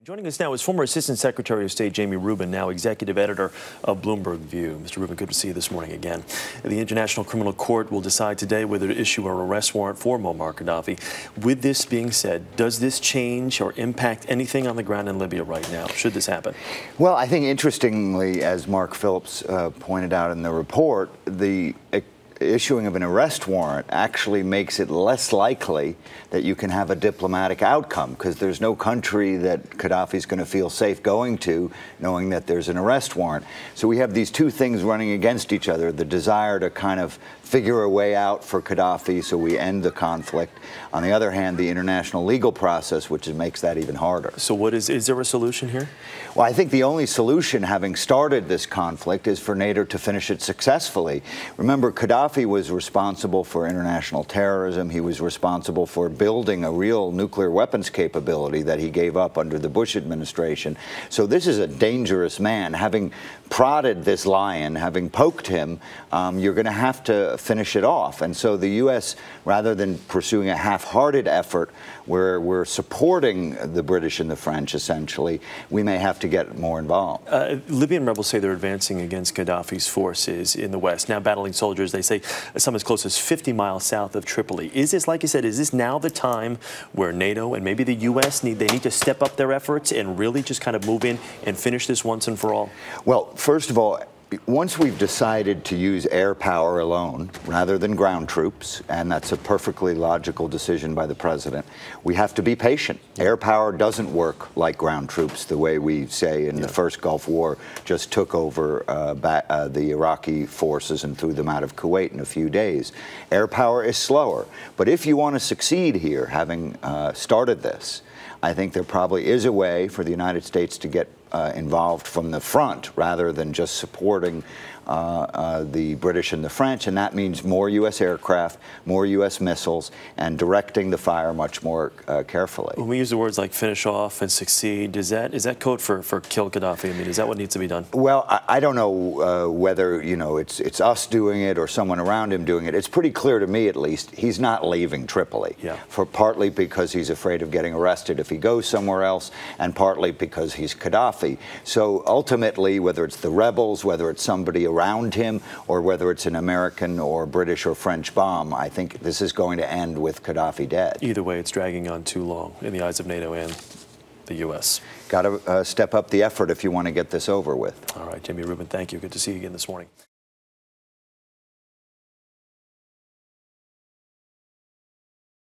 Joining us now is former Assistant Secretary of State Jamie Rubin, now executive editor of Bloomberg View. Mr. Rubin, good to see you this morning again. The International Criminal Court will decide today whether to issue an arrest warrant for Muammar Gaddafi. With this being said, does this change or impact anything on the ground in Libya right now, should this happen? Well, I think interestingly, as Mark Phillips pointed out in the report, the issuing of an arrest warrant actually makes it less likely that you can have a diplomatic outcome, because there's no country that Gaddafi's going to feel safe going to knowing that there's an arrest warrant. So we have these two things running against each other: the desire to kind of figure a way out for Gaddafi so we end the conflict. On the other hand, the international legal process, which makes that even harder. So what is there a solution here? Well, I think the only solution, having started this conflict, is for NATO to finish it successfully. Remember, Gaddafi was responsible for international terrorism. He was responsible for building a real nuclear weapons capability that he gave up under the Bush administration. So this is a dangerous man. Having prodded this lion, having poked him, you're going to have to finish it off. And so the U.S., rather than pursuing a half-hearted effort where we're supporting the British and the French, essentially, we may have to get more involved. Libyan rebels say they're advancing against Gaddafi's forces in the west, now battling soldiers, they say, some as close as 50 miles south of Tripoli. Is this, like you said, is this now the time where NATO and maybe the U.S. need to step up their efforts and really just kind of move in and finish this once and for all? Well, first of all, once we've decided to use air power alone rather than ground troops, and that's a perfectly logical decision by the president, we have to be patient. Air power doesn't work like ground troops, the way we say in the first Gulf War just took over the Iraqi forces and threw them out of Kuwait in a few days. Air power is slower. But if you want to succeed here, having started this, I think there probably is a way for the United States to get involved from the front rather than just supporting the British and the French, and that means more U.S. aircraft, more U.S. missiles, and directing the fire much more carefully. When we use the words like finish off and succeed, is that code for kill Gaddafi? I mean, is that what needs to be done? Well, I don't know whether, it's us doing it or someone around him doing it. It's pretty clear to me, at least, he's not leaving Tripoli. Yeah. Partly because he's afraid of getting arrested if he goes somewhere else, and partly because he's Gaddafi. So ultimately, whether it's the rebels, whether it's somebody around him, or whether it's an American or British or French bomb, I think this is going to end with Gaddafi dead. Either way, it's dragging on too long in the eyes of NATO and the U.S. Got to step up the effort if you want to get this over with. All right, Jamie Rubin, thank you. Good to see you again this morning.